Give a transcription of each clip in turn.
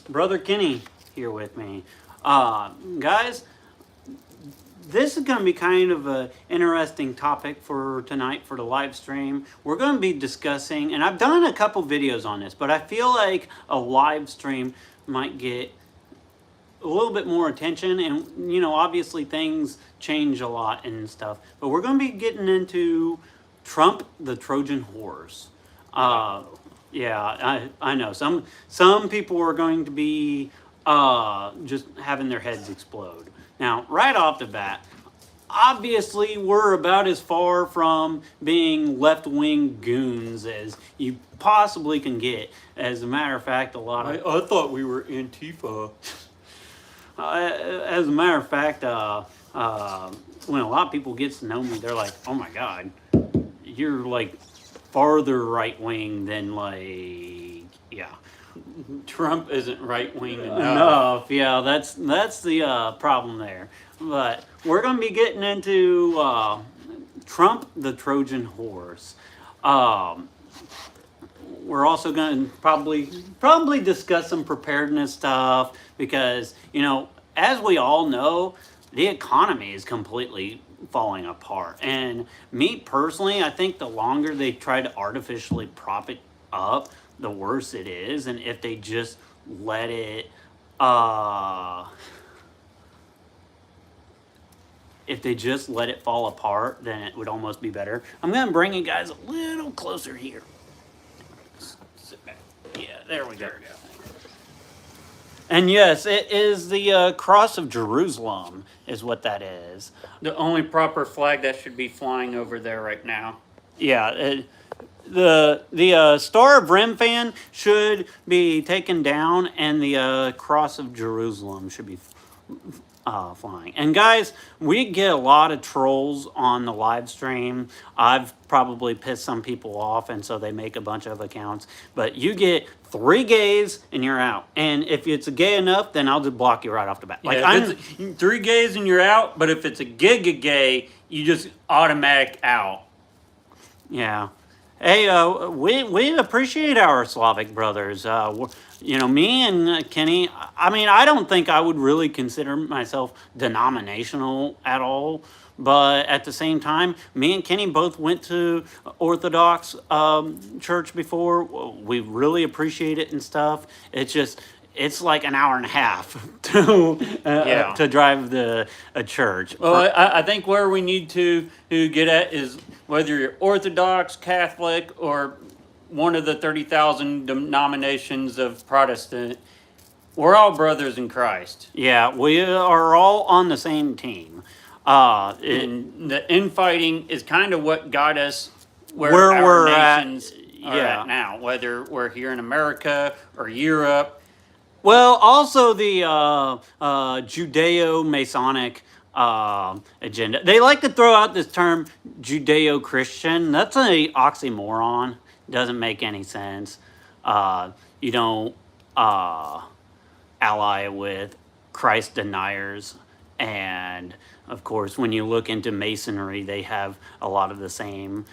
Brother Kenny here with me. Guys, this is going to be kind of an interesting topic for tonight for the live stream. We're going to be discussing, and I've done a couple videos on this, but I feel like a live stream might get a little bit more attention, and obviously things change a lot and stuff. But we're going to be getting into Trump, the Trojan horse. Yeah, I know some people are going to be just having their heads explode. Now, right off the bat, obviously we're about as far from being left-wing goons as you possibly can get. As a matter of fact, a lot of I thought we were Antifa. as a matter of fact, when a lot of people get to know me, they're like, "Oh my God, you're like farther right wing than yeah." Trump isn't right wing Enough, yeah. That's the problem there. But we're gonna be getting into Trump, the Trojan horse. We're also going to probably discuss some preparedness stuff because, as we all know, the economy is completely falling apart. And me personally, I think the longer they try to artificially prop it up, the worse it is. And if they just let it, fall apart, then it would almost be better. I'm going to bring you guys a little closer here. Sit back. Yeah, there we go. And yes, it is the cross of Jerusalem is what that is. The only proper flag that should be flying over there right now. Yeah, the Star of Remphan should be taken down, and the cross of Jerusalem should be flying. And guys, we get a lot of trolls on the live stream. I've probably pissed some people off, and so they make a bunch of accounts. But you get 3 gays and you're out. And if it's a gay enough, then I'll just block you right off the bat. Like, yeah, 3 gays and you're out, but if it's a giga gay, you just automatic out. Yeah. Hey, we appreciate our Slavic brothers. Me and Kenny, I mean, I don't think I would really consider myself denominational at all. But at the same time, me and Kenny both went to Orthodox church before. We really appreciate it and stuff. It's like an hour and a half to drive a church. Well, I think where we need to get at is whether you're Orthodox, Catholic, or one of the 30,000 denominations of Protestant, we're all brothers in Christ. Yeah, we are all on the same team. And the infighting is kind of what got us where our nations are at now, whether we're here in America or Europe. Well, also the Judeo-Masonic agenda. They like to throw out this term Judeo-Christian. That's an oxymoron. Doesn't make any sense. You don't ally with Christ deniers. And, of course, when you look into Masonry, they have a lot of the same...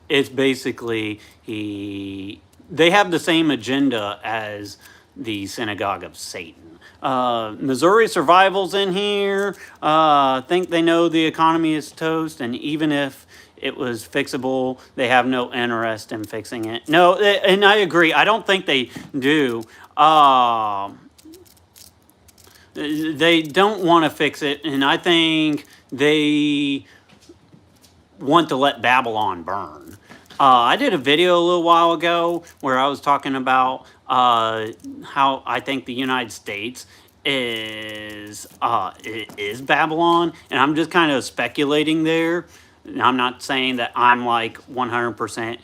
it's basically they have the same agenda as the Synagogue of Satan. Missouri Survival's in here. Think they know the economy is toast, and even if it was fixable, they have no interest in fixing it. No, and I agree. I don't think they do. They don't want to fix it, and I think they want to let Babylon burn. I did a video a little while ago where I was talking about how I think the United States is Babylon, and I'm just kind of speculating there. And I'm not saying that I'm like 100%,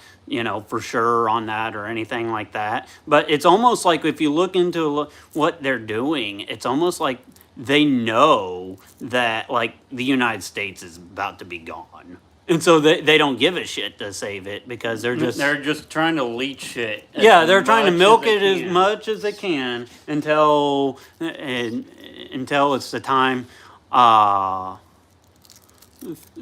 for sure on that or anything like that. But it's almost like if you look into what they're doing, it's almost like they know that like the United States is about to be gone. And so they don't give a shit to save it because they're just trying to leech shit. Yeah, they're trying to milk it as much as they can until it's the time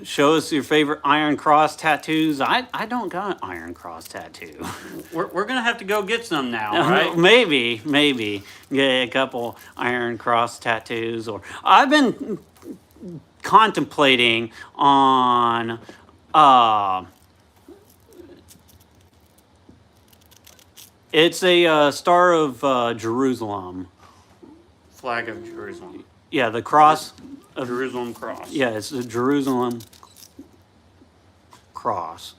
show us your favorite Iron Cross tattoos. I don't got an Iron Cross tattoo. We're gonna have to go get some now, right? Maybe get a couple Iron Cross tattoos, or I've been contemplating on it's a Star of Jerusalem. Flag of Jerusalem. Yeah, the cross of Jerusalem cross. Yeah, it's the Jerusalem cross.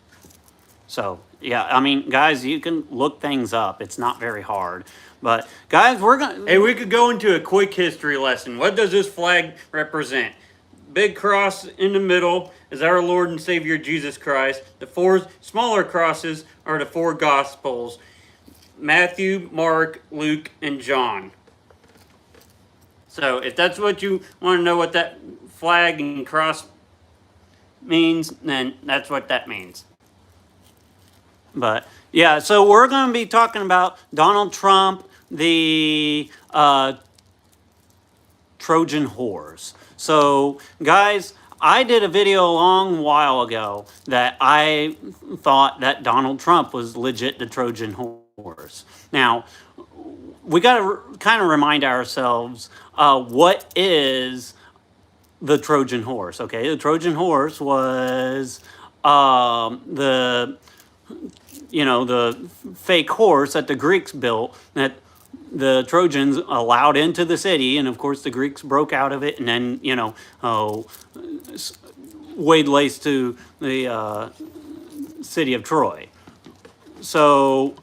So, yeah, I mean, guys, you can look things up. It's not very hard. But, guys, we're going to... Hey, we could go into a quick history lesson. What does this flag represent? Big cross in the middle is our Lord and Savior Jesus Christ. The four smaller crosses are the four Gospels: Matthew, Mark, Luke, and John. So if that's what you want to know what that flag and cross means, then that's what that means. But, yeah, so we're going to be talking about Donald Trump, the Trojan horse. So, guys, I did a video a long while ago that I thought that Donald Trump was legit the Trojan horse. Now, we got to kind of remind ourselves what is the Trojan horse. Okay, the Trojan horse was the fake horse that the Greeks built that the Trojans allowed into the city, and of course the Greeks broke out of it, and then waylaid to the city of Troy. So,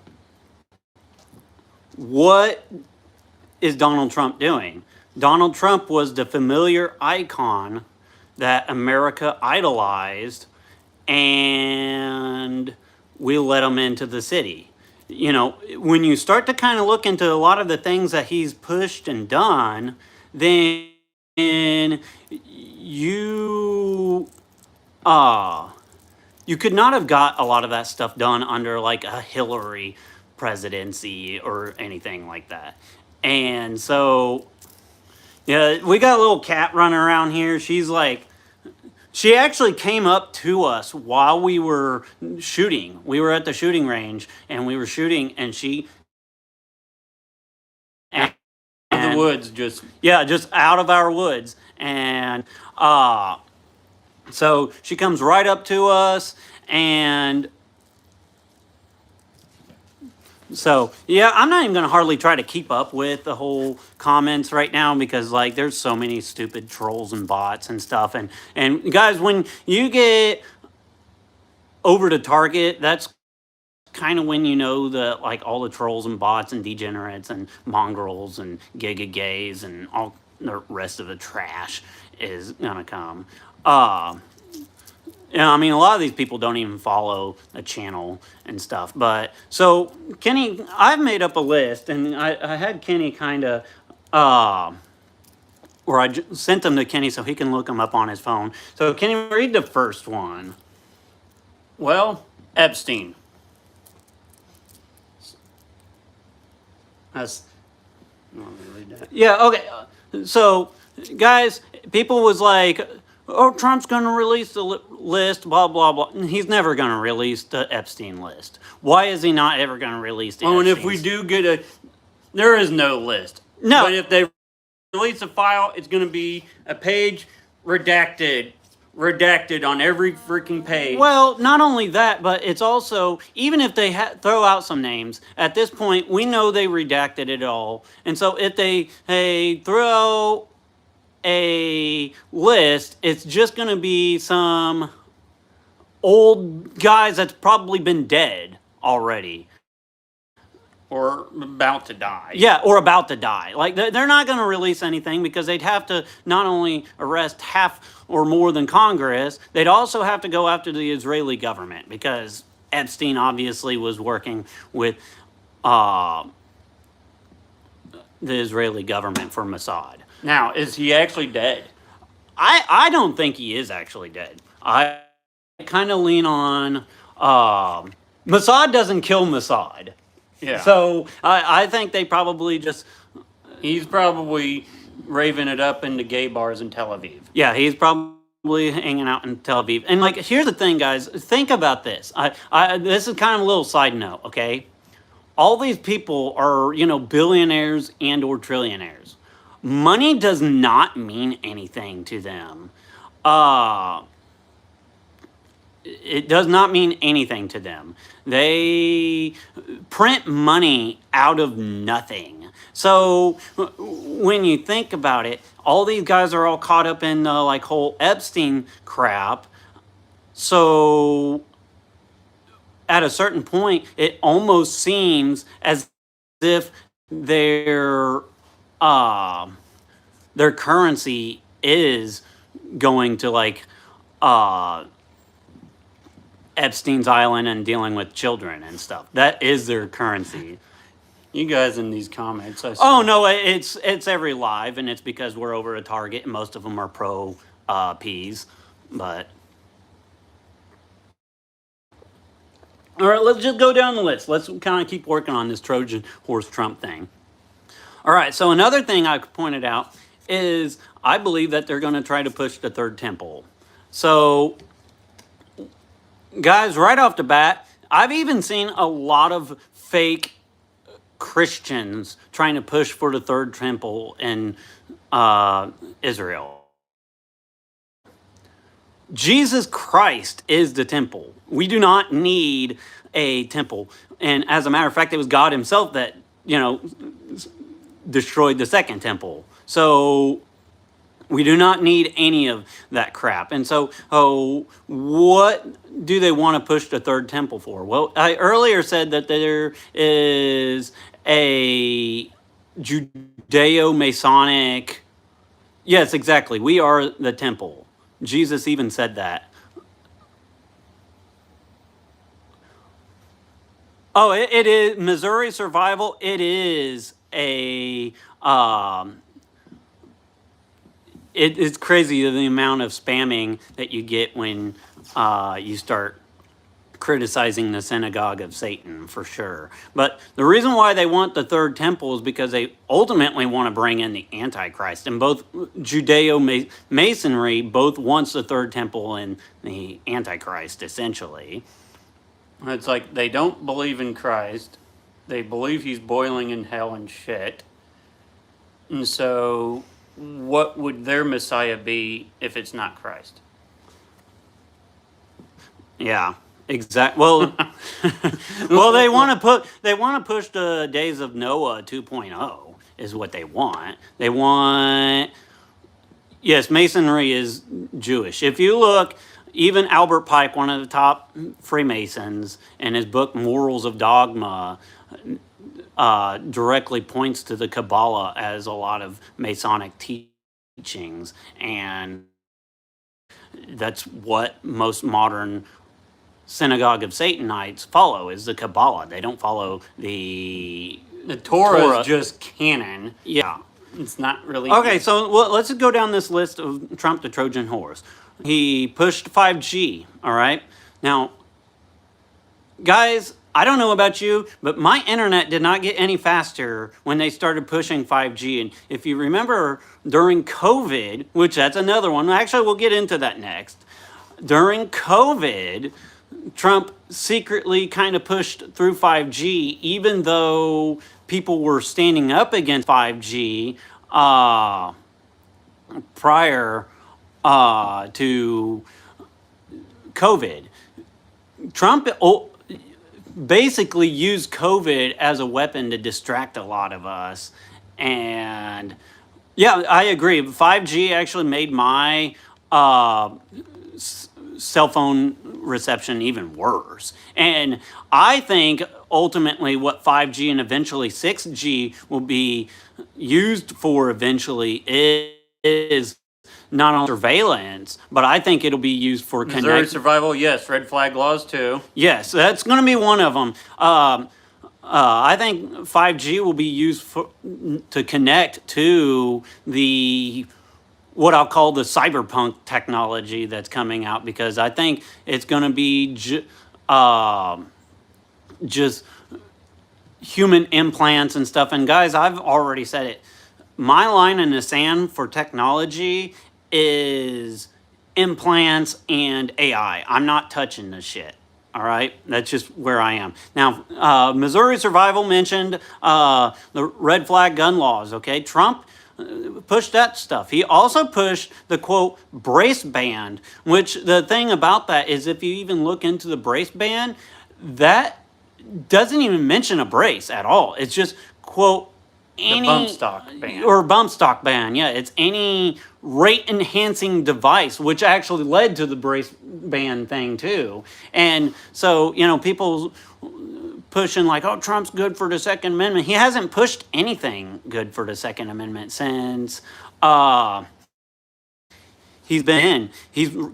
what is Donald Trump doing? Donald Trump was the familiar icon that America idolized, and we let him into the city. You know, when you start to kind of look into a lot of the things that he's pushed and done, then you could not have got a lot of that stuff done under like a Hillary presidency or anything like that. And so, yeah, we got a little cat running around here. She's like, she actually came up to us while we were shooting. We were at the shooting range and we were shooting, and she... The woods, just out of our woods. And so she comes right up to us, and so, yeah, I'm not even going to hardly try to keep up with the whole comments right now because, like, there's so many stupid trolls and bots and stuff. And guys, when you get over to Target, that's kind of when you know that, like, all the trolls and bots and degenerates and mongrels and giga gays and all the rest of the trash is going to come. Yeah, I mean, a lot of these people don't even follow the channel and stuff. But, so, Kenny, I've made up a list, and I had Kenny kind of, or I sent them to Kenny so he can look them up on his phone. So, Kenny, read the first one. Well, Epstein. That's... You want me to read that? Yeah, okay. So, guys, people was like, oh, Trump's going to release the list, blah, blah, blah. And he's never going to release the Epstein list. Why is he not ever going to release the and Epstein's? if we do get there is no list. No. But if they release a file, it's going to be a page redacted on every freaking page. Well, not only that, but it's also, even if they throw out some names, at this point, we know they redacted it all. And so if they throw a list, it's just going to be some old guys that's probably been dead already. Or about to die. Yeah, or about to die. Like, they're not going to release anything because they'd have to not only arrest half or more than Congress, they'd also have to go after the Israeli government because Epstein obviously was working with the Israeli government for Mossad. Now, is he actually dead? I don't think he is actually dead. I kind of lean on Mossad doesn't kill Mossad. Yeah. So I think they probably just... He's probably raving it up into gay bars in Tel Aviv. Yeah, he's probably hanging out in Tel Aviv. And like, here's the thing, guys. Think about this. This is kind of a little side note, okay? All these people are, billionaires and or trillionaires. Money does not mean anything to them. It does not mean anything to them. They print money out of nothing. So when you think about it, all these guys are all caught up in the like whole Epstein crap. So at a certain point, it almost seems as if their currency is going to like Epstein's Island and dealing with children and stuff. That is their currency. You guys in these comments. Oh no, it's every live, and it's because we're over a target, and most of them are pro P's. But all right, let's just go down the list. Let's kind of keep working on this Trojan horse Trump thing. All right, so another thing I pointed out is I believe that they're going to try to push the third temple. So, guys, right off the bat, I've even seen a lot of fake Christians trying to push for the third temple in Israel. Jesus Christ is the temple. We do not need a temple. And as a matter of fact, it was God himself that, destroyed the second temple. So we do not need any of that crap. And so, what do they want to push the third temple for? Well, I earlier said that there is a Judeo-Masonic... Yes, exactly. We are the temple. Jesus even said that. Oh, it is Missouri Survival. It is a... it's crazy the amount of spamming that you get when you start criticizing the synagogue of Satan, for sure. But the reason why they want the third temple is because they ultimately want to bring in the Antichrist. And both Judeo-Masonry both wants the third temple and the Antichrist, essentially. It's like they don't believe in Christ. They believe he's boiling in hell and shit. And so what would their Messiah be if it's not Christ? Yeah. Exactly. Well, they want to push the days of Noah 2.0 is what they want. They want, yes, Masonry is Jewish. If you look, even Albert Pike, one of the top Freemasons, in his book Morals of Dogma, directly points to the Kabbalah as a lot of Masonic teachings, and that's what most modern Synagogue of Satanites follow, is the Kabbalah. They don't follow the Torah is just canon. Yeah. It's not really... Okay, so let's go down this list of Trump the Trojan horse. He pushed 5G, all right? Now, guys, I don't know about you, but my internet did not get any faster when they started pushing 5G. And if you remember, during COVID, which that's another one, actually we'll get into that next. During COVID, Trump secretly kind of pushed through 5G, even though people were standing up against 5G prior to COVID. Trump basically used COVID as a weapon to distract a lot of us. And yeah, I agree. 5G actually made my cell phone reception even worse. And I think ultimately what 5G and eventually 6G will be used for eventually is not only surveillance, but I think it'll be used for Missouri survival, yes. Red flag laws too. Yes, that's going to be one of them. I think 5G will be used to connect to the what I'll call the cyberpunk technology that's coming out, because I think it's going to be just human implants and stuff. And guys, I've already said it. My line in the sand for technology is implants, and AI. I'm not touching this shit. All right, that's just where I am now. Missouri Survival mentioned the red flag gun laws. Okay, Trump pushed that stuff. He also pushed the quote brace ban, which the thing about that is if you even look into the brace ban, that doesn't even mention a brace at all. It's just quote any bump stock ban. or bump stock ban. Yeah, it's any rate enhancing device, which actually led to the brace ban thing too. And so people pushing like, oh, Trump's good for the Second Amendment. He hasn't pushed anything good for the Second Amendment since he's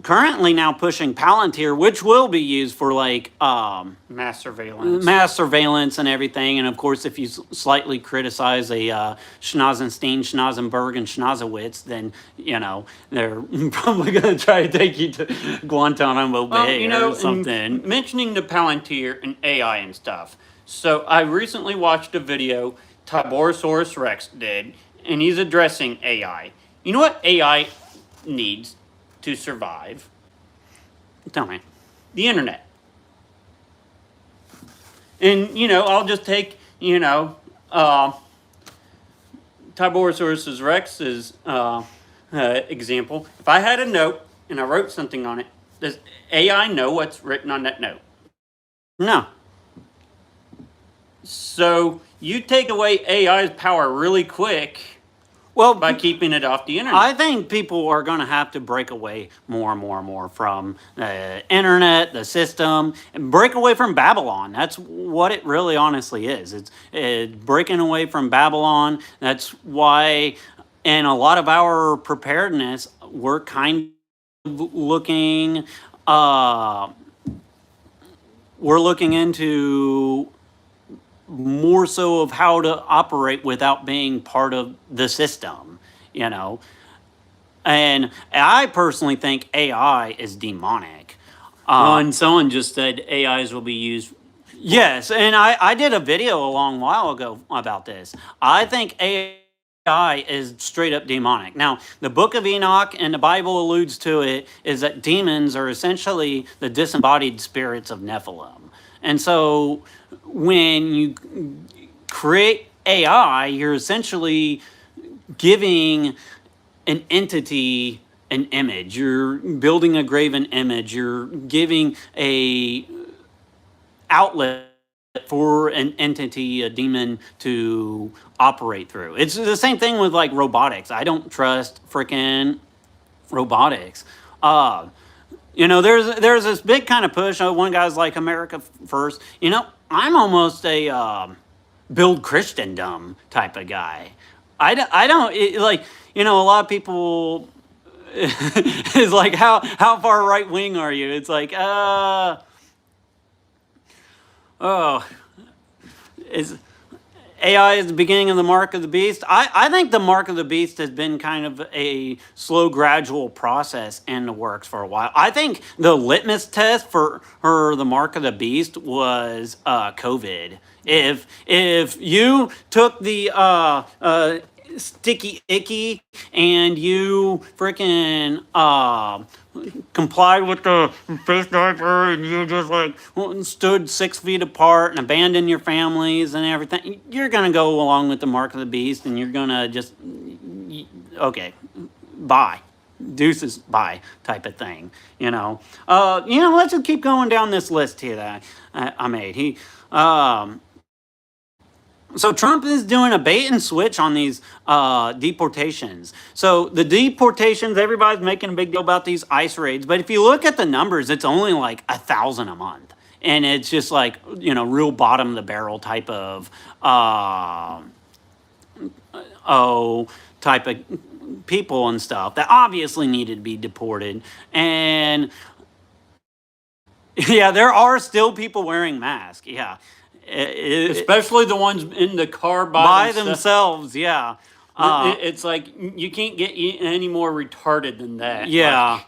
currently now pushing Palantir, which will be used for like mass surveillance and everything. And of course, if you slightly criticize a Schnazenstein, Schnazenberg, and Schnazowitz, then they're probably going to try to take you to Guantanamo Bay or something. Mentioning the Palantir and AI and stuff. So I recently watched a video Tiborosaurus Rex did, and he's addressing AI. You know what AI needs to survive? Tell me. The internet. And, I'll just take, Tiborosaurus Rex's example. If I had a note and I wrote something on it, does AI know what's written on that note? No. So you take away AI's power really quick. Well, by keeping it off the internet. I think people are going to have to break away more and more and more from the internet, the system, and break away from Babylon. That's what it really honestly is. It's breaking away from Babylon. That's why in a lot of our preparedness, we're kind of looking into more so of how to operate without being part of the system, And I personally think AI is demonic. And someone just said AIs will be used. Yes, and I did a video a long while ago about this. I think AI is straight up demonic. Now, the Book of Enoch and the Bible alludes to it, is that demons are essentially the disembodied spirits of Nephilim. And so when you create AI, you're essentially giving an entity an image. You're building a graven image. You're giving a outlet for an entity, a demon, to operate through. It's the same thing with like robotics. I don't trust freaking robotics. There's this big kind of push. One guy's like America first. I'm almost a build Christendom type of guy. I don't a lot of people is like, how far right wing are you? It's like, is AI is the beginning of the mark of the beast. I think the mark of the beast has been kind of a slow, gradual process in the works for a while. I think the litmus test for the mark of the beast was COVID. If you took the sticky icky and you freaking complied with the face diaper and you just like stood 6 feet apart and abandoned your families and everything, you're gonna go along with the mark of the beast and you're gonna just okay, bye, deuces, bye type of thing. Let's just keep going down this list here that I made. So Trump is doing a bait and switch on these deportations. So the deportations, everybody's making a big deal about these ICE raids. But if you look at the numbers, it's only like 1,000 a month. And it's just like, real bottom of the barrel type of, type of people and stuff that obviously needed to be deported. And yeah, there are still people wearing masks. Yeah. Especially the ones in the car by themselves. Yeah. It's like you can't get any more retarded than that. Yeah.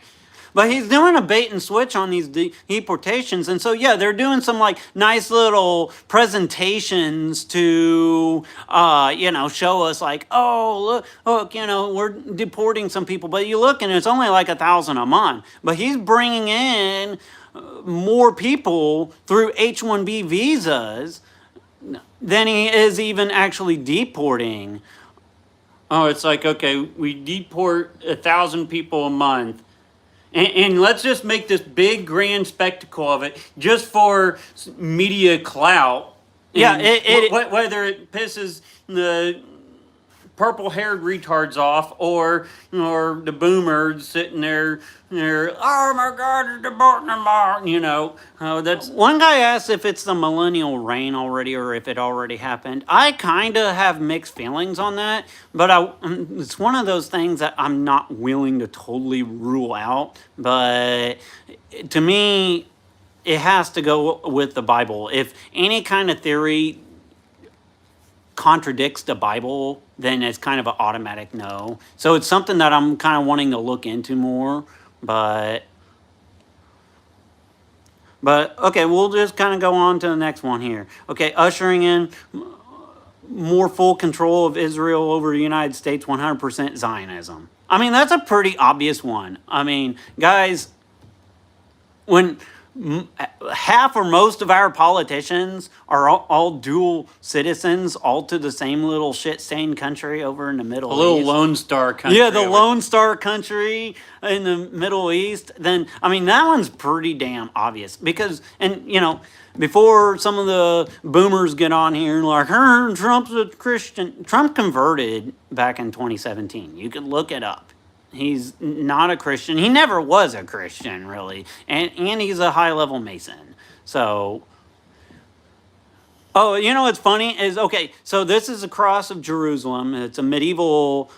But he's doing a bait and switch on these deportations, and so yeah, they're doing some like nice little presentations to, show us like, oh look, we're deporting some people. But you look and it's only like 1,000 a month. But he's bringing in more people through H-1B visas than he is even actually deporting. Oh, it's like, okay, we deport 1,000 people a month. And let's just make this big grand spectacle of it just for media clout. Yeah, And whether it pisses the purple-haired retards off or the boomers sitting there, oh my God, it's deporting them all. That's One guy asked if it's the millennial reign already or if it already happened. I kind of have mixed feelings on that, but it's one of those things that I'm not willing to totally rule out. But to me, it has to go with the Bible. If any kind of theory contradicts the Bible, then it's kind of an automatic no. So it's something that I'm kind of wanting to look into more, but okay, we'll just kind of go on to the next one here. Okay, ushering in more full control of Israel over the United States, 100% Zionism. I mean, that's a pretty obvious one. I mean, guys, when half or most of our politicians are all dual citizens, all to the same little shit-stained country over in the Middle East. a little Lone Star country. Yeah, the Lone Star country in the Middle East. Then, I mean, that one's pretty damn obvious. Because, before some of the boomers get on here and like, Trump's a Christian. Trump converted back in 2017. You could look it up. He's not a Christian. He never was a Christian, really. And he's a high-level Mason. So, what's funny is, okay, so this is a cross of Jerusalem. It's a medieval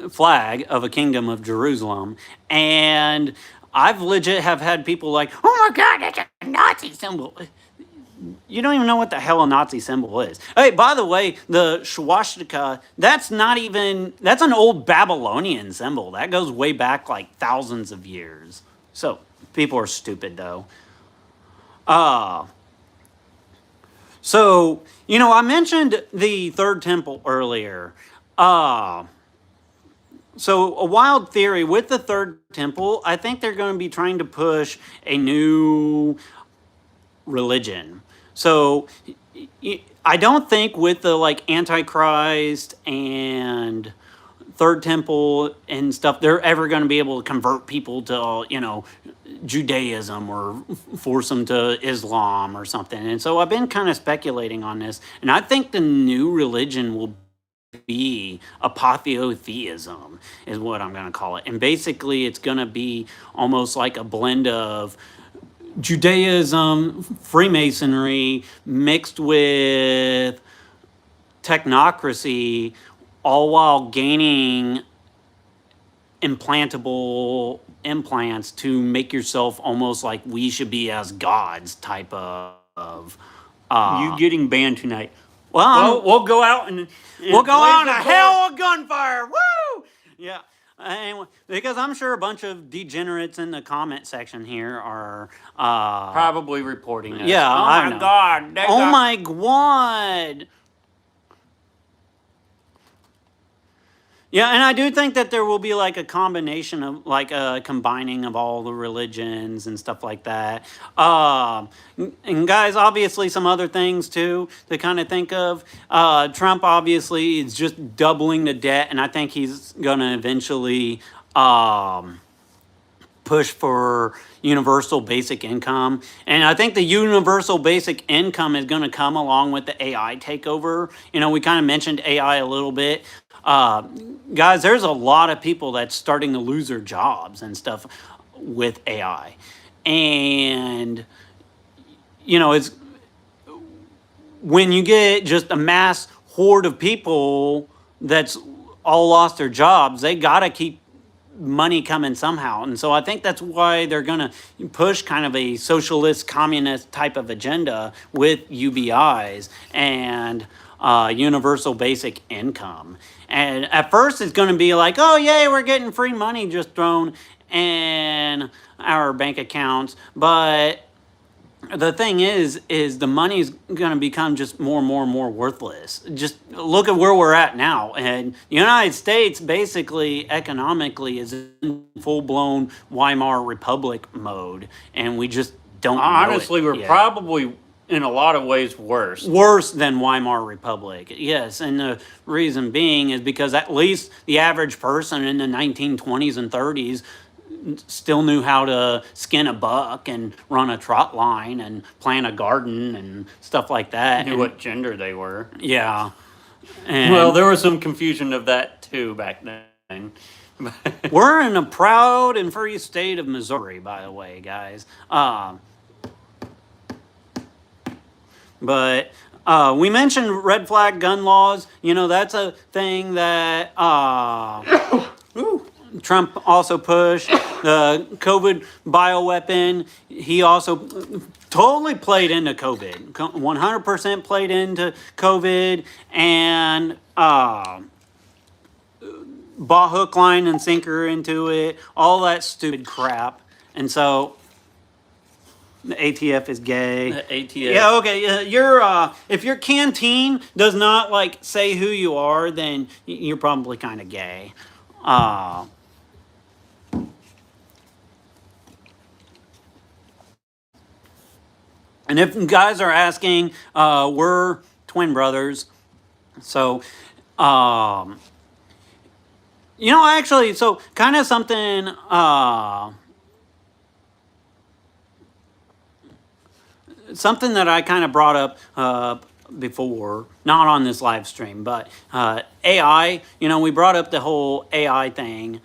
flag of a kingdom of Jerusalem. And I've legit have had people like, oh my God, that's a Nazi symbol. You don't even know what the hell a Nazi symbol is. Hey, by the way, the swastika, that's an old Babylonian symbol. That goes way back like thousands of years. So, people are stupid though. So, I mentioned the third temple earlier. So, a wild theory with the third temple, I think they're going to be trying to push a new religion. So I don't think with the like Antichrist and third temple and stuff, they're ever going to be able to convert people to, Judaism or force them to Islam or something. And so I've been kind of speculating on this. And I think the new religion will be apotheotheism is what I'm going to call it. And basically it's going to be almost like a blend of Judaism, Freemasonry, mixed with technocracy, all while gaining implantable implants to make yourself almost like we should be as gods type of You getting banned tonight. well, We'll go out and we'll go blaze on the a door. hell of gunfire. Woo! Yeah. Anyway, because I'm sure a bunch of degenerates in the comment section here are Probably reporting us. Yeah, Oh I my know. God. Oh my God. Yeah, and I do think that there will be like a combination of like a combining of all the religions and stuff like that. And guys, obviously some other things too to kind of think of. Trump obviously is just doubling the debt, and I think he's gonna eventually push for universal basic income. And I think the universal basic income is going to come along with the AI takeover. We kind of mentioned AI a little bit. Guys, there's a lot of people that's starting to lose their jobs and stuff with AI. And, it's when you get just a mass horde of people that's all lost their jobs, they got to keep money coming somehow. And so I think that's why they're going to push kind of a socialist, communist type of agenda with UBIs. And universal basic income. And at first it's going to be like, oh, yay, we're getting free money just thrown in our bank accounts. But the thing is the money's going to become just more and more and more worthless. Just look at where we're at now. And the United States basically economically is in full-blown Weimar Republic mode. And we just don't Honestly, know it we're yet. probably in a lot of ways worse. Worse than Weimar Republic, yes. And the reason being is because at least the average person in the 1920s and 30s still knew how to skin a buck and run a trot line and plant a garden and stuff like that. Knew And, what gender they were. yeah. And Well, there was some confusion of that too back then. we're in a proud and free state of Missouri, by the way, guys. But we mentioned red flag gun laws. You know, that's a thing that Trump also pushed. The COVID bioweapon, he also totally played into COVID. 100% played into COVID and bought hook, line, and sinker into it. All that stupid crap. And so the ATF is gay. The ATF. Yeah, okay. If your canteen does not like say who you are, then you're probably kind of gay. And if you guys are asking, we're twin brothers. So, actually, so kind of something, something that I kind of brought up before, not on this live stream, but AI, we brought up the whole AI thing.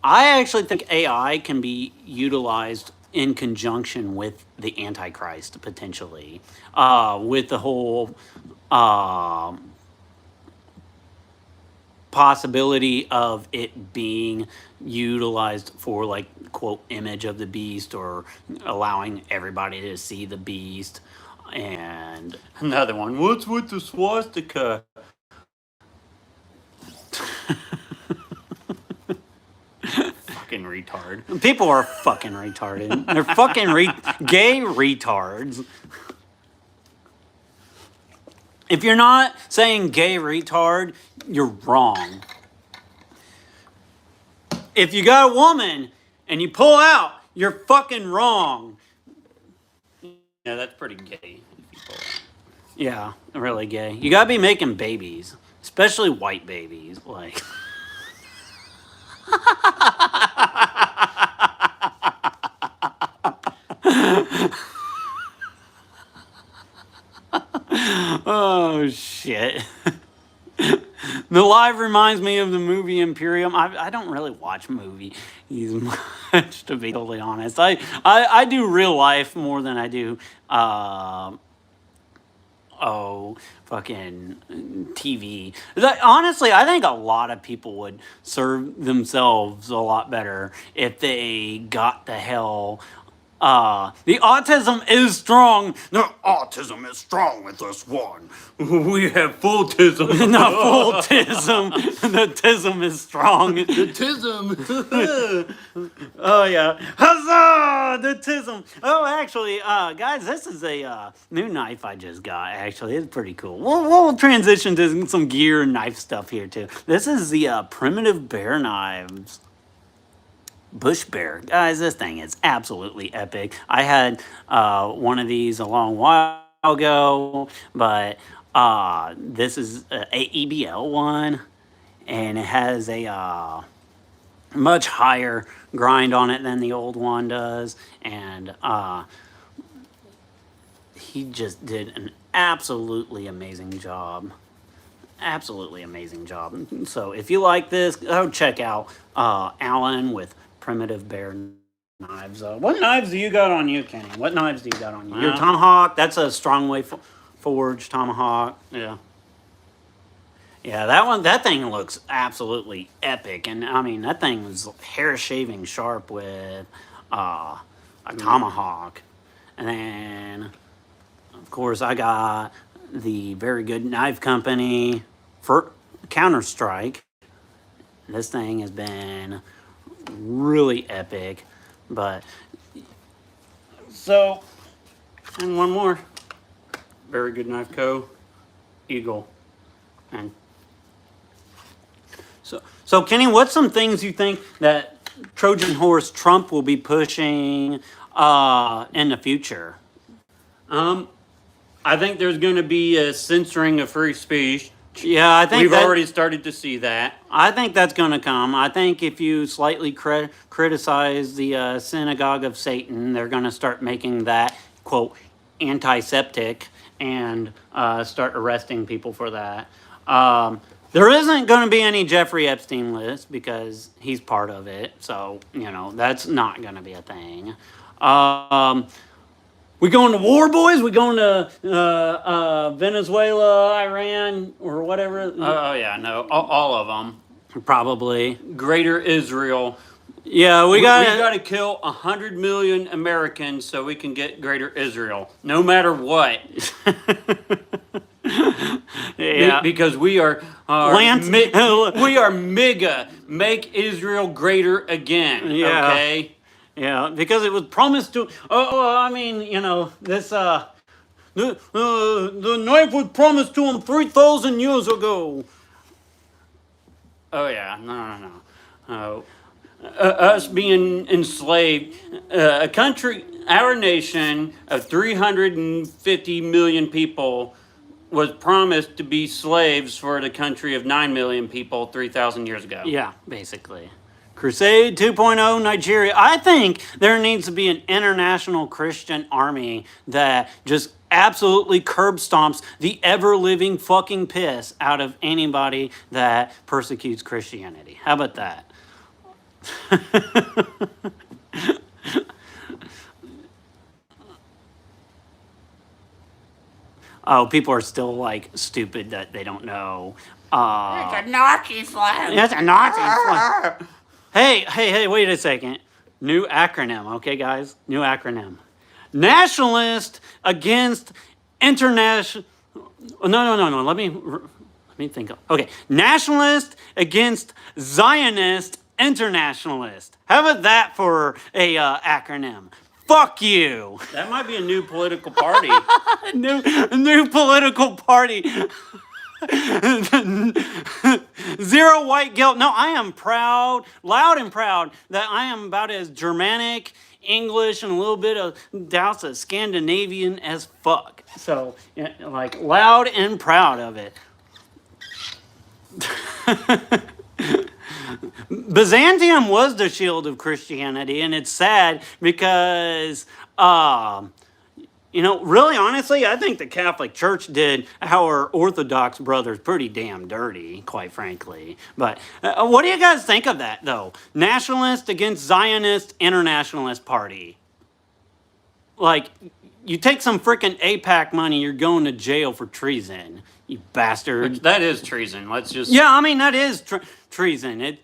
I actually think AI can be utilized in conjunction with the Antichrist, potentially, with the whole possibility of it being utilized for, like, quote, image of the beast, or allowing everybody to see the beast. And Another one. What's with the swastika? Fucking retard. people are fucking retarded. They're fucking gay retards. If you're not saying gay retard, you're wrong. If you got a woman and you pull out, you're fucking wrong. Yeah, that's pretty gay. Yeah, really gay. You gotta be making babies, especially white babies. Like, oh shit. The live reminds me of the movie Imperium. I don't really watch movies much, to be totally honest. I do real life more than I do fucking TV. Honestly, I think a lot of people would serve themselves a lot better if they got the hell. The autism is strong. The autism is strong with this one. We have full-tism. Not full tism. The tism is strong. The tism. Oh yeah, huzzah! The tism. Oh, actually, guys, this is a new knife I just got. Actually, it's pretty cool. We'll transition to some gear and knife stuff here too. This is the primitive bear knives. Bush bear, guys, this thing is absolutely epic. I had one of these a long while ago, but this is a EBL one, and it has a much higher grind on it than the old one does, and he just did an absolutely amazing job. Absolutely amazing job. So if you like this, go check out Alan with Primitive Bear Knives. What knives do you got on you, Kenny? What knives do you got on you? Your tomahawk. That's a Strongway forged tomahawk. Yeah. Yeah, that one. That thing looks absolutely epic, and I mean that thing was hair shaving sharp with a tomahawk, and then of course I got the very good knife company for Counter-Strike. This thing has been really epic, but So, and one more. Very Good Knife Co. Eagle. And so Kenny, what's some things you think that Trojan horse Trump will be pushing in the future? I think there's going to be a censoring of free speech. Yeah, I think We've that, already started to see that. I think that's going to come. I think if you slightly criticize the synagogue of Satan, they're going to start making that quote antiseptic and start arresting people for that. There isn't going to be any Jeffrey Epstein list because he's part of it, so that's not going to be a thing. We going to war, boys? We going to Venezuela, Iran, or whatever? Oh, yeah, no, all of them. Probably. Greater Israel. Yeah, we We got got to kill 100 million Americans so we can get Greater Israel, no matter what. Yeah. Because we are Lance- we are MIGA. Make Israel greater again. Yeah. Okay. Yeah, because it was promised to. This the knife was promised to him 3,000 years ago. Oh yeah. No. Us being enslaved, a country, our nation of 350 million people was promised to be slaves for the country of 9 million people 3,000 years ago. Yeah, basically. Crusade 2.0 Nigeria. I think there needs to be an international Christian army that just absolutely curb stomps the ever living fucking piss out of anybody that persecutes Christianity. How about that? Oh, people are still like stupid that they don't know. It's a Nazi flag. That's a Nazi flag. Hey, wait a second. New acronym, okay, guys? New acronym. Nationalist against international. No. Let me think. Okay, nationalist against Zionist internationalist. How about that for a acronym? Fuck you. That might be a new political party. New political party. Zero white guilt. No, I am proud, loud and proud, that I am about as Germanic, English, and a little bit of doubts of Scandinavian as fuck. So, like, loud and proud of it. Byzantium was the shield of Christianity, and it's sad because, really honestly, I think the Catholic Church did our Orthodox brothers pretty damn dirty, quite frankly. But what do you guys think of that, though? Nationalist against Zionist internationalist party. Like, you take some freaking AIPAC money, you're going to jail for treason, you bastard. That is treason. Let's just. Yeah, I mean, that is treason.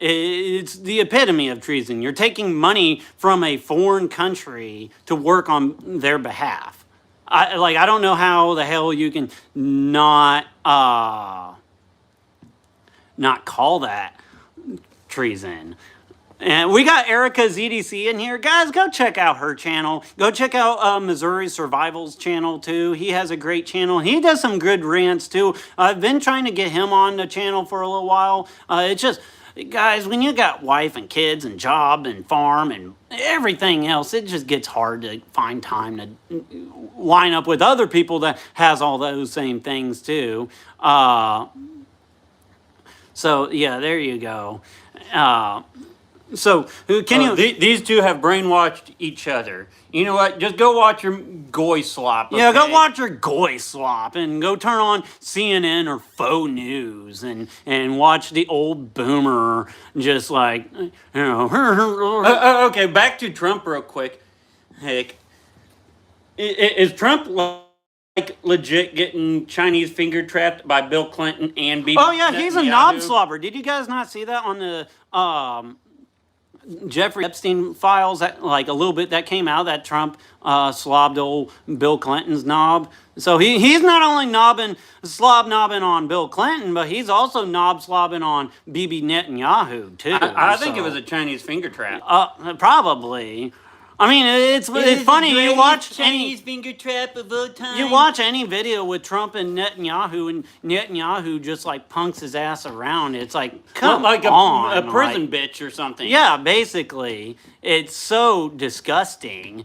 It's the epitome of treason. You're taking money from a foreign country to work on their behalf. I don't know how the hell you can not call that treason. And we got Erica ZDC in here. Guys, go check out her channel. Go check out Missouri Survival's channel, too. He has a great channel. He does some good rants, too. I've been trying to get him on the channel for a little while. It's just, guys, when you got wife and kids and job and farm and everything else, it just gets hard to find time to line up with other people that has all those same things, too. So, yeah, there you go. So, can you... These two have brainwashed each other. You know what? Just go watch your goy slop. Okay? Yeah, go watch your goy slop and go turn on CNN or faux news and watch the old boomer just like, Okay, back to Trump real quick. Heck, is Trump like legit getting Chinese finger trapped by Bill Clinton and Bibi? Oh yeah, he's a knob slobber. Did you guys not see that on the Jeffrey Epstein files, that, like a little bit that came out, that Trump slobbed old Bill Clinton's knob. So he's not only slob knobbing on Bill Clinton, but he's also slobbing on Bibi Netanyahu too. I think it was a Chinese finger trap. Probably. I mean, it's funny. You watch Chinese finger trap of all time. You watch any video with Trump and Netanyahu just like punks his ass around. It's like, come like on, a prison like, bitch or something. Yeah, basically, it's so disgusting.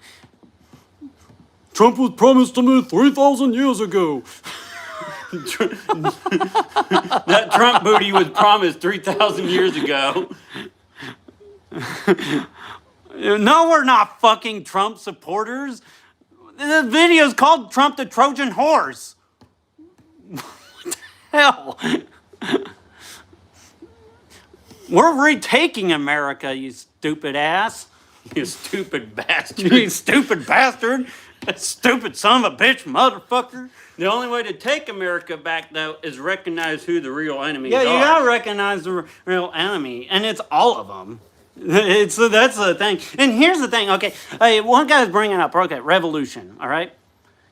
Trump was promised to me 3,000 years ago. That Trump booty was promised 3,000 years ago. No, we're not fucking Trump supporters. The video's called Trump the Trojan Horse. What the hell? We're retaking America, you stupid ass. You stupid bastard. You stupid bastard. Stupid son of a bitch, motherfucker. The only way to take America back, though, is recognize who the real enemies Yeah, are. you gotta recognize the real enemy, and it's all of them. That's the thing. And here's the thing. Okay, hey, one guy's bringing up. Okay, revolution. All right,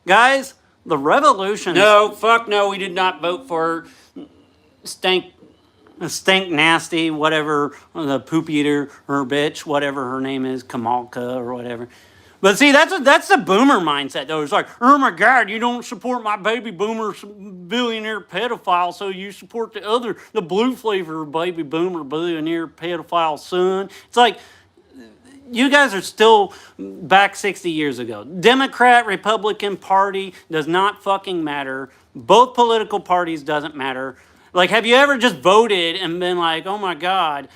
guys, the revolution. No, fuck no. We did not vote for Stink Nasty, whatever, the poop eater, her bitch, whatever her name is, Kamalka or whatever. But see, that's the boomer mindset, though. It's like, oh my God, you don't support my baby boomer billionaire pedophile, so you support the blue flavor baby boomer billionaire pedophile son. It's like, you guys are still back 60 years ago. Democrat, Republican Party does not fucking matter. Both political parties doesn't matter. Like, have you ever just voted and been like, oh my God,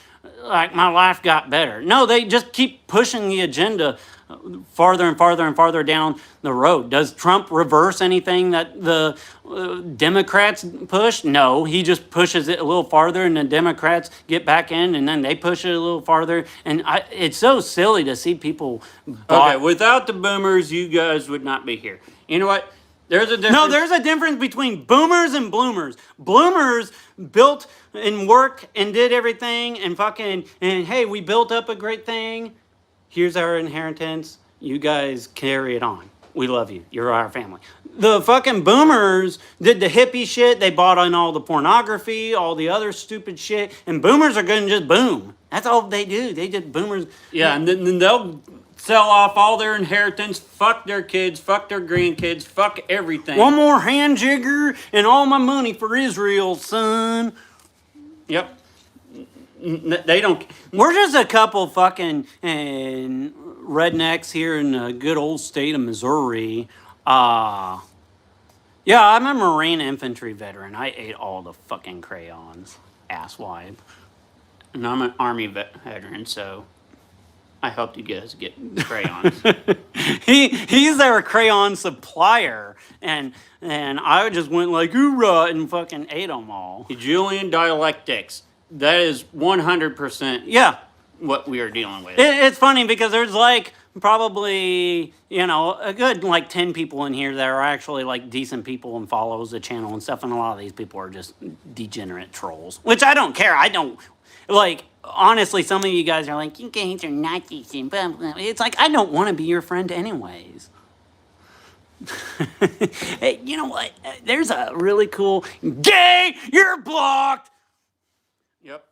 like my life got better? No, they just keep pushing the agenda farther and farther and farther down the road. Does Trump reverse anything that the Democrats push? No, he just pushes it a little farther and the Democrats get back in and then they push it a little farther. And it's so silly to see people... Okay, without the boomers, you guys would not be here. You know what? There's a difference. No, there's a difference between boomers and bloomers. Bloomers built and work and did everything and hey, we built up a great thing. Here's our inheritance. You guys carry it on. We love you. You're our family. The fucking boomers did the hippie shit. They bought on all the pornography, all the other stupid shit. And boomers are going to just boom. That's all they do. They just boomers. Yeah, and then they'll sell off all their inheritance, fuck their kids, fuck their grandkids, fuck everything. One more hand jigger and all my money for Israel, son. Yep. They don't. We're just a couple fucking rednecks here in the good old state of Missouri. Yeah, I'm a Marine infantry veteran. I ate all the fucking crayons. Asswipe. And I'm an Army veteran, so I helped you guys get crayons. He's their crayon supplier, and I just went like hoorah and fucking ate them all. Julian dialectics. That is 100% Yeah. what we are dealing with. It's funny because there's like probably, a good like 10 people in here that are actually like decent people and follows the channel and stuff, and a lot of these people are just degenerate trolls, which I don't care. I don't, like, honestly, some of you guys are like, you guys are Nazis and blah, blah. It's like, I don't want to be your friend anyways. Hey, you know what? There's a really cool, gay, you're blocked. Yep.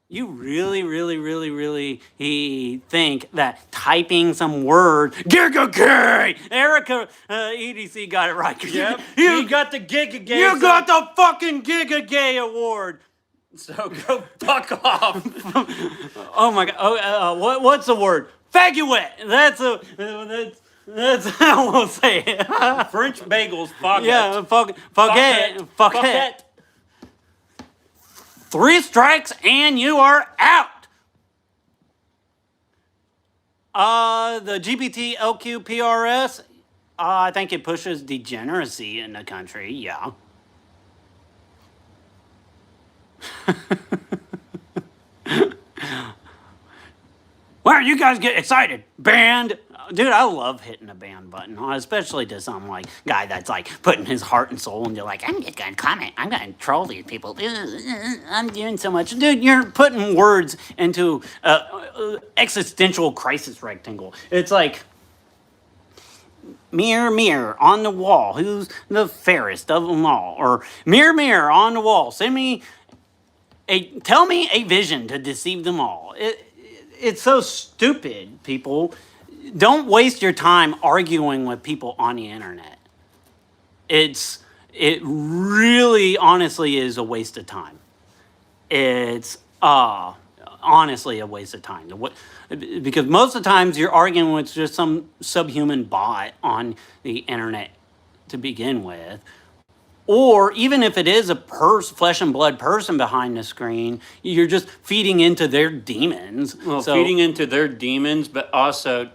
You really think that typing some word, gigagay, Erica EDC got it right. Yep. You got the gigagay. You got the fucking gigagay award. So go fuck off. Oh my God. What's the word? Faguet. That's how we'll say it. French bagels, fuck Yeah, it. fuck it. 3 strikes and you are out. The GBTLQPRS, I think it pushes degeneracy in the country, yeah. Why are you guys get excited? Banned. Dude, I love hitting the ban button, especially to some like guy that's like putting his heart and soul into like, I'm just gonna comment, I'm gonna troll these people. I'm doing so much. Dude, you're putting words into existential crisis rectangle. It's like, mirror, mirror on the wall, who's the fairest of them all? Or mirror, mirror on the wall, tell me a vision to deceive them all. It's so stupid, people. Don't waste your time arguing with people on the internet. It really honestly is a waste of time. It's honestly a waste of time. Because most of the times you're arguing with just some subhuman bot on the internet to begin with. Or even if it is a flesh and blood person behind the screen, you're just feeding into their demons. Well, feeding into their demons, but also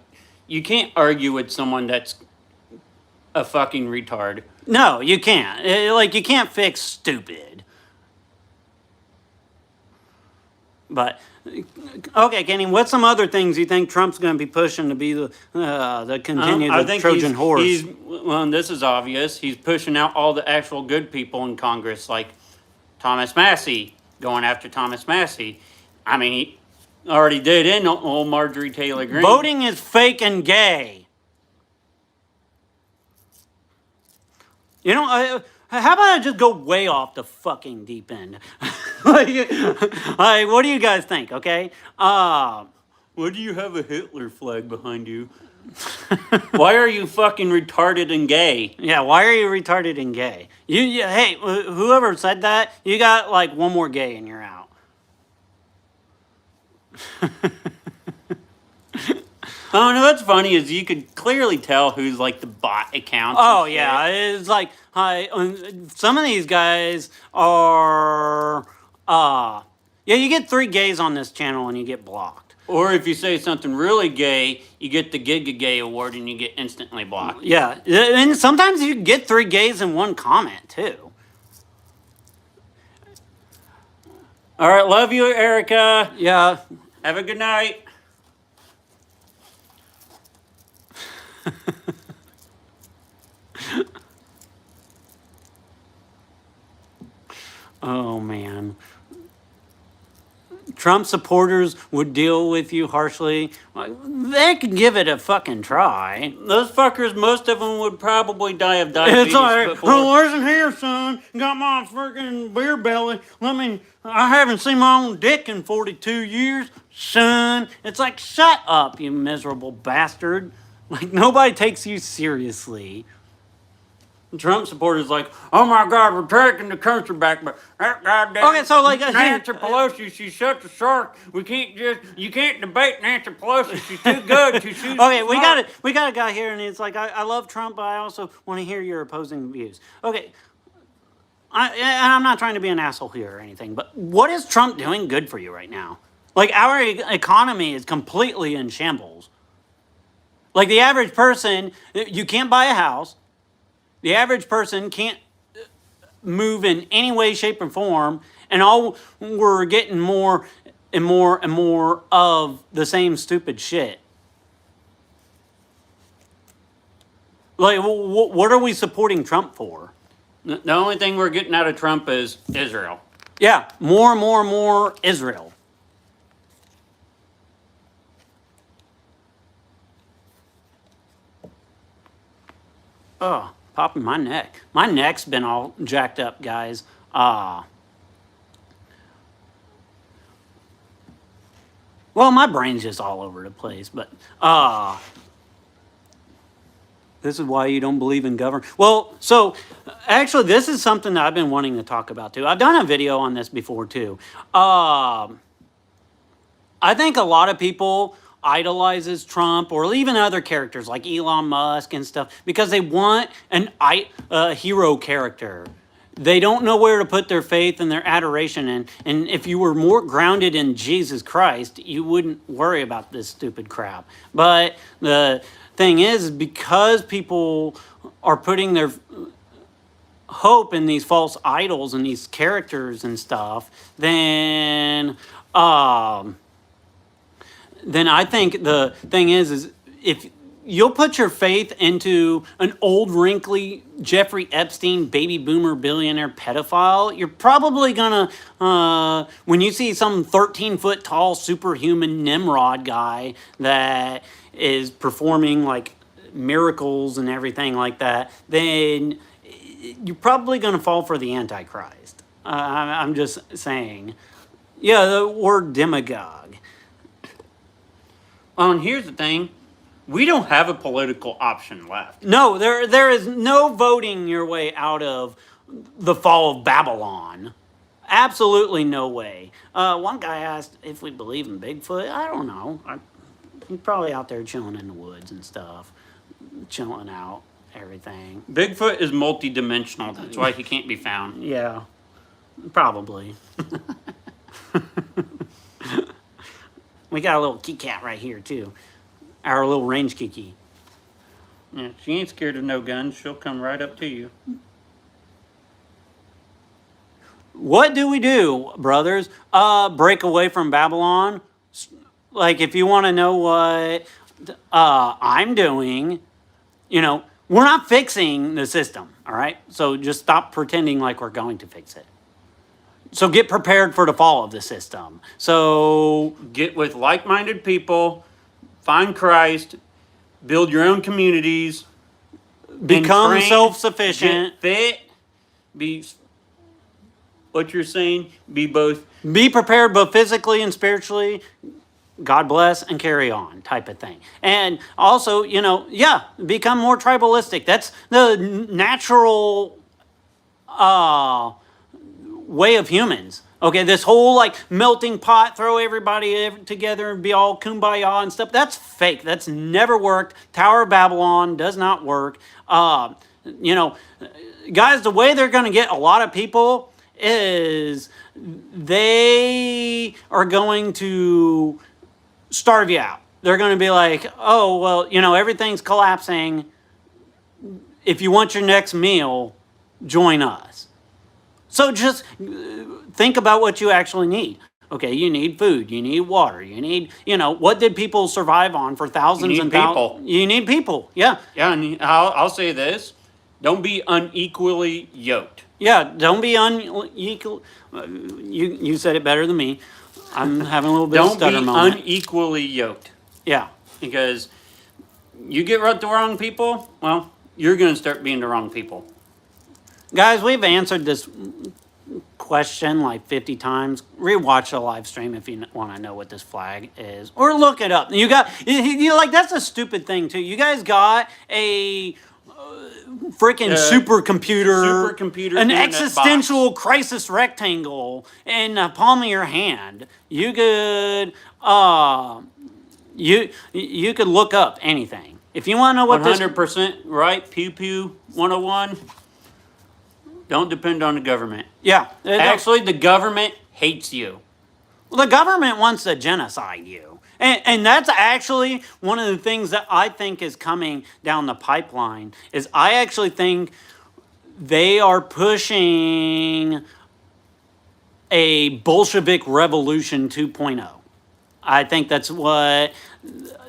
you can't argue with someone that's a fucking retard. No, you can't. Like, you can't fix stupid. But okay, Kenny, what's some other things you think Trump's going to be pushing to be the continue the Trojan horse? Well, this is obvious. He's pushing out all the actual good people in Congress, like Thomas Massey, going after Thomas Massey. I mean, he already did in old Marjorie Taylor Greene. Voting is fake and gay. You know, how about I just go way off the fucking deep end? Like, what do you guys think, okay? Why do you have a Hitler flag behind you? Why are you fucking retarded and gay? Yeah, why are you retarded and gay? Hey, whoever said that, you got like one more gay and you're out. Oh, no, what's funny is you could clearly tell who's like the bot accounts. Oh, yeah, it's like, some of these guys are, yeah, you get 3 gays on this channel and you get blocked. Or if you say something really gay, you get the Giga Gay award and you get instantly blocked. Yeah, and sometimes you get 3 gays in one comment, too. All right, love you, Erica. Yeah. Have a good night. Oh, man. Trump supporters would deal with you harshly. They could give it a fucking try. Those fuckers, most of them would probably die of diabetes. It's like, oh, listen here, son. Got my freaking beer belly. I haven't seen my own dick in 42 years, son. It's like, shut up, you miserable bastard. Like, nobody takes you seriously. Trump supporters like, oh my God, we're taking the country back, but that goddamn Okay, so like Nancy Pelosi, she's such a shark. You can't debate Nancy Pelosi. She's too good. She's too okay, smart. we got a guy here, and it's like, I love Trump, but I also want to hear your opposing views. Okay, and I'm not trying to be an asshole here or anything, but what is Trump doing good for you right now? Like, our economy is completely in shambles. Like, the average person, you can't buy a house. The average person can't move in any way, shape, or form, and all we're getting more and more and more of the same stupid shit. Like, what are we supporting Trump for? The only thing we're getting out of Trump is Israel. Yeah, more and more and more Israel. Oh. Popping my neck. My neck's been all jacked up, guys. Well, my brain's just all over the place, but this is why you don't believe in government. Well, so actually, this is something that I've been wanting to talk about too. I've done a video on this before too. I think a lot of people idolizes Trump or even other characters like Elon Musk and stuff because they want a hero character. They don't know where to put their faith and their adoration in. And if you were more grounded in Jesus Christ, you wouldn't worry about this stupid crap. But the thing is, because people are putting their hope in these false idols and these characters and stuff, then then I think the thing is if you'll put your faith into an old, wrinkly Jeffrey Epstein, baby boomer, billionaire pedophile, you're probably gonna, when you see some 13-foot tall superhuman Nimrod guy that is performing like miracles and everything like that, then you're probably gonna fall for the Antichrist. I'm just saying. Yeah, the word demagogue. And here's the thing. We don't have a political option left. No, there is no voting your way out of the fall of Babylon. Absolutely no way. One guy asked if we believe in Bigfoot. I don't know. He's probably out there chilling in the woods and stuff, chilling out, everything. Bigfoot is multidimensional. That's why he can't be found. Yeah, probably. We got a little kitty cat right here too. Our little range kiki. Yeah, she ain't scared of no guns. She'll come right up to you. What do we do, brothers? Break away from Babylon? Like, if you want to know what I'm doing, you know, we're not fixing the system, all right? So just stop pretending like we're going to fix it. So get prepared for the fall of the system. So Get with like-minded people, find Christ, build your own communities, become train, self-sufficient. get fit, be what you're saying, be both. Be prepared both physically and spiritually. God bless and carry on type of thing. And also, you know, become more tribalistic. That's the natural way of humans. Okay, this whole like melting pot, throw everybody together and be all kumbaya and stuff, that's fake. That's never worked. Tower of Babylon does not work. You know, guys, the way they're going to get a lot of people is they are going to starve you out. They're going to be like, oh, well, you know, everything's collapsing. If you want your next meal, join us. So just think about what you actually need. Okay, you need food, you need water, you need, you know, what did people survive on for thousands and thousands? You need people, yeah. Yeah, and I'll say this. Don't be unequally yoked. Yeah, don't be unequal. You said it better than me. I'm having a little bit of Don't stutter be moment. unequally yoked. Yeah. Because you get with the wrong people, well, you're going to start being the wrong people. Guys, we've answered this question like 50 times. Rewatch the live stream if you want to know what this flag is, or look it up. You like, that's a stupid thing too. You guys got a freaking supercomputer, an existential crisis rectangle in the palm of your hand. You could you could look up anything if you want to know what 100% right. Pew pew 101. Don't depend on the government. Yeah. Actually, the government hates you. Well, the government wants to genocide you. And that's actually one of the things that I think is coming down the pipeline, is I actually think they are pushing a Bolshevik Revolution 2.0. I think that's what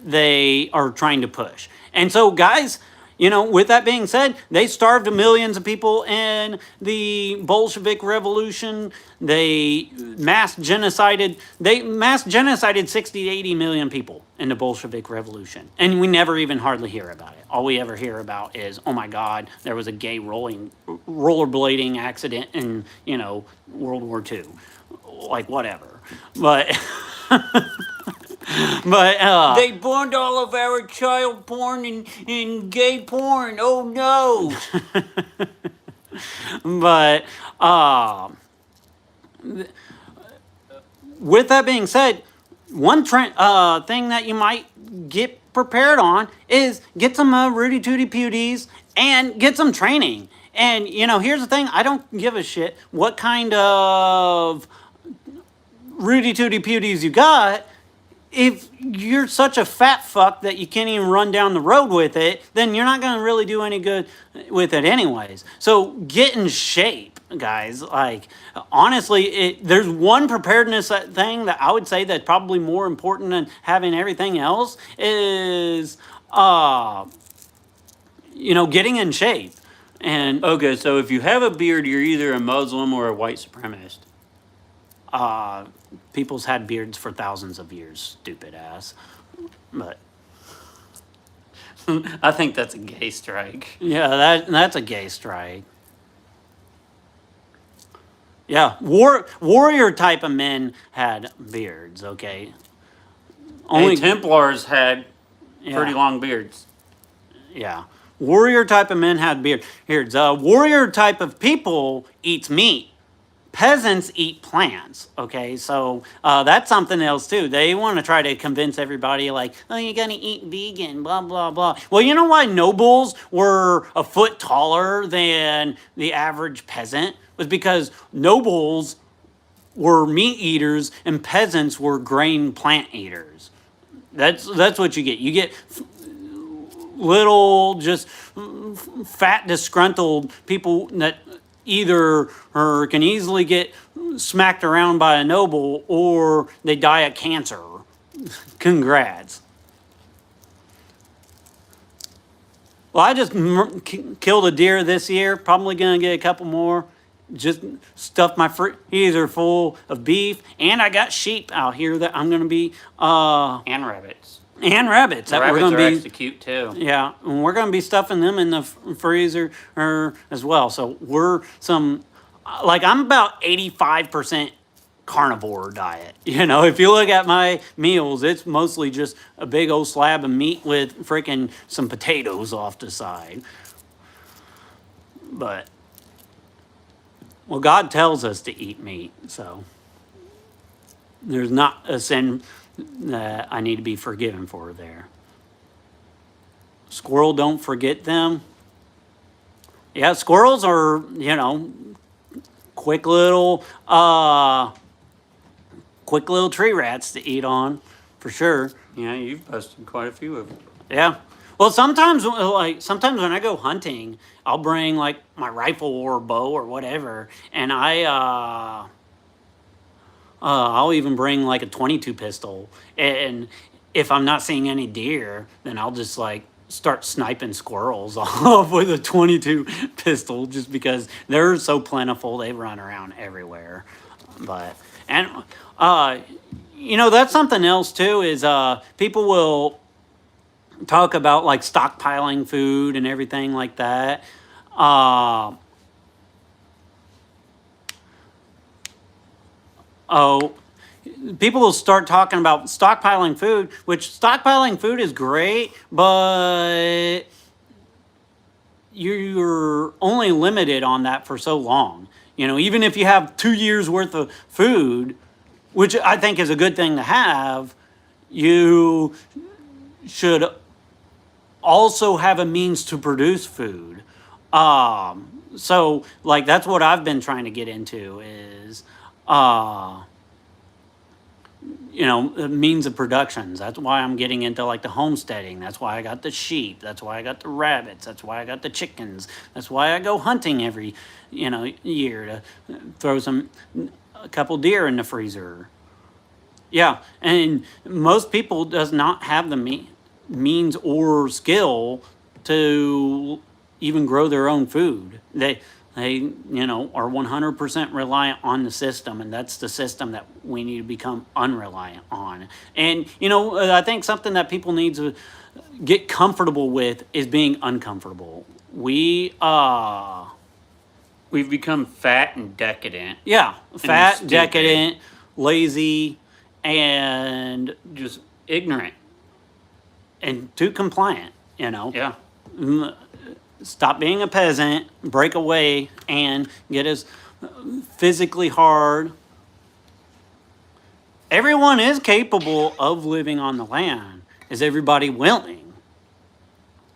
they are trying to push. And so, guys, you know, with that being said, they starved millions of people in the Bolshevik Revolution. They mass genocided 60 to 80 million people in the Bolshevik Revolution. And we never even hardly hear about it. All we ever hear about is, oh my God, there was a gay rollerblading accident in, you know, World War II. Like, whatever. But... But they banned all of our child porn and gay porn. Oh no! But with that being said, one thing that you might get prepared on is get some Rudy Tooty Pewdies and get some training. And you know, here's the thing: I don't give a shit what kind of Rudy Tooty Pewdies you got. If you're such a fat fuck that you can't even run down the road with it, then you're not going to really do any good with it anyways. So get in shape. guys. Like, honestly, there's one preparedness thing that I would say that's probably more important than having everything else is, getting in shape. And Okay, so if you have a beard, you're either a Muslim or a white supremacist. people's had beards for thousands of years, stupid ass. But I think that's a gay strike. yeah, that's a gay strike. Yeah, warrior type of men had beards. Okay, Only Templars had pretty yeah, long beards. yeah. Warrior type of men had beards. Warrior type of people eats meat. Peasants eat plants. Okay, so that's something else too. They want to try to convince everybody, like, oh, you're gonna eat vegan, blah blah blah. Well, you know why nobles were a foot taller than the average peasant? Was because nobles were meat eaters and peasants were grain plant eaters. That's what you get. You get little, just fat, disgruntled people that either can easily get smacked around by a noble or they die of cancer. Congrats. Well, I just killed a deer this year. Probably gonna get a couple more. Just stuffed my freezer full of beef, and I got sheep out here that I'm gonna be And rabbits. and rabbits that we're Rabbits gonna are be actually cute too. yeah, and we're gonna be stuffing them in the freezer as well. So we're I'm about 85% carnivore diet. If you look at my meals, it's mostly just a big old slab of meat with freaking some potatoes off the side. But well, God tells us to eat meat, so there's not a sin that I need to be forgiven for there. Squirrel, don't forget them. Yeah, squirrels are, quick little tree rats to eat on, for sure. Yeah, you've busted quite a few of them. Yeah. Well, sometimes when I go hunting, I'll bring like my rifle or bow or whatever, and I'll even bring like a 22 pistol. And if I'm not seeing any deer, then I'll just like start sniping squirrels off with a 22 pistol, just because they're so plentiful. They run around everywhere. That's something else too. Is people will talk about like stockpiling food and everything like that. People will start talking about stockpiling food, which stockpiling food is great, but you're only limited on that for so long. Even if you have 2 years worth of food, which I think is a good thing to have, you should also have a means to produce food. So like that's what I've been trying to get into is the means of productions. That's why I'm getting into like the homesteading. That's why I got the sheep. That's why I got the rabbits. That's why I got the chickens. That's why I go hunting every year to throw a couple deer in the freezer. Yeah, and most people does not have the means or skill to even grow their own food. They are 100% reliant on the system, and that's the system that we need to become unreliant on. And I think something that people need to get comfortable with is being uncomfortable. We've become fat and decadent. Yeah, fat, stupid. decadent, lazy, and Just ignorant. and too compliant. Yeah. Stop being a peasant, break away, and get as physically hard. Everyone is capable of living on the land. Is everybody willing?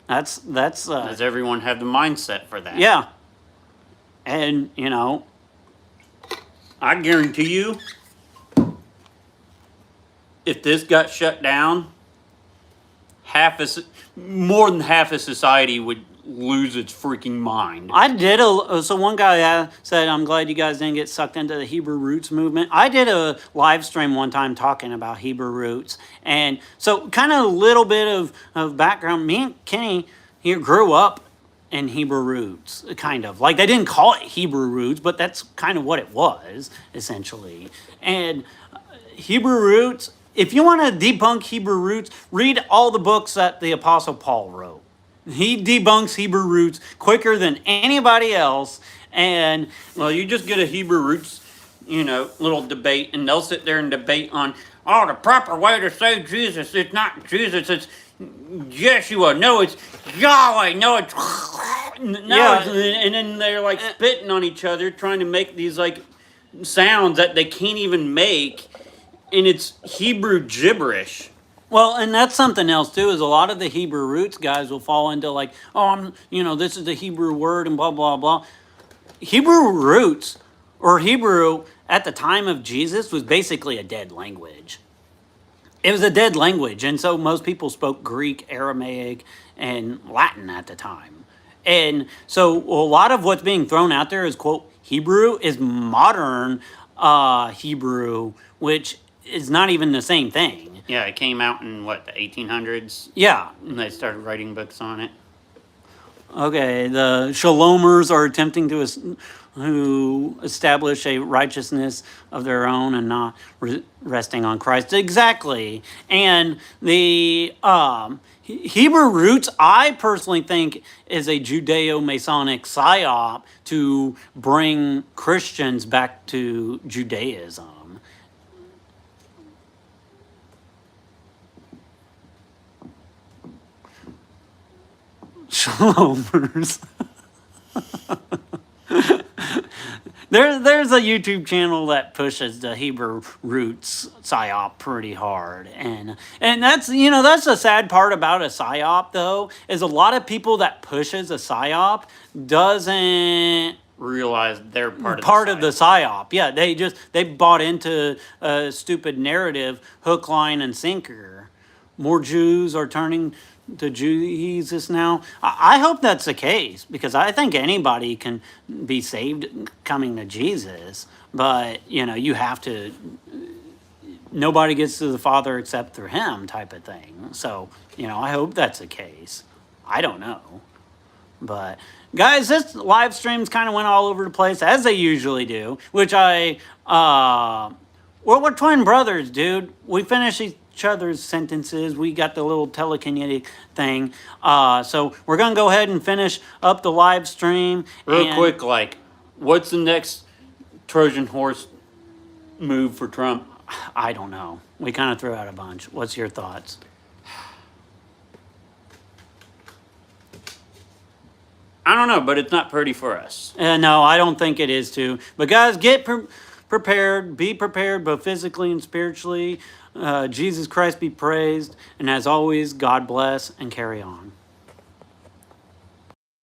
That's Does everyone have the mindset for that? yeah. And I guarantee you, if this got shut down, more than half of society would lose its freaking mind. I did so one guy said, I'm glad you guys didn't get sucked into the Hebrew roots movement. I did a live stream one time talking about Hebrew roots. And so kind of a little bit of background. Me and Kenny here grew up in Hebrew roots, kind of. Like, they didn't call it Hebrew roots, but that's kind of what it was, essentially. And Hebrew roots, if you want to debunk Hebrew roots, read all the books that the Apostle Paul wrote. He debunks Hebrew roots quicker than anybody else. And Well, you just get a Hebrew roots, little debate, and they'll sit there and debate on, oh, the proper way to say Jesus, it's not Jesus, it's Yeshua, no, it's Yahweh, no, it's Yeah. and then they're like spitting on each other, trying to make these like sounds that they can't even make, and it's Hebrew gibberish. well, and that's something else too, is a lot of the Hebrew roots guys will fall into like, oh, this is the Hebrew word and blah, blah, blah. Hebrew roots, or Hebrew at the time of Jesus, was basically a dead language. It was a dead language, and so most people spoke Greek, Aramaic, and Latin at the time. And so a lot of what's being thrown out there is, quote, Hebrew is modern Hebrew, which is not even the same thing. Yeah, it came out in the 1800s, Yeah. and they started writing books on it. Okay, the Shalomers are attempting to establish a righteousness of their own and not resting on Christ. Exactly. And the Hebrew roots, I personally think, is a Judeo-Masonic psyop to bring Christians back to Judaism. Shalomers. There's a YouTube channel that pushes the Hebrew roots psyop pretty hard, and that's that's the sad part about a psyop though, is a lot of people that pushes a psyop doesn't Realize they're part of the psyop. Yeah, they bought into a stupid narrative, hook, line, and sinker. More Jews are turning to Jesus now. I hope that's the case, because I think anybody can be saved coming to Jesus, but you have to. Nobody gets to the Father except through Him, type of thing. So I hope that's the case. I don't know. But guys, this live streams kind of went all over the place, as they usually do, which we're twin brothers, dude. We finish each other's sentences. We got the little telekinetic thing. So we're going to go ahead and finish up the live stream. Real quick, what's the next Trojan horse move for Trump? I don't know. We kind of threw out a bunch. What's your thoughts? I don't know, but it's not pretty for us. No, I don't think it is too. But guys, get prepared. Be prepared both physically and spiritually. Jesus Christ be praised. And as always, God bless and carry on.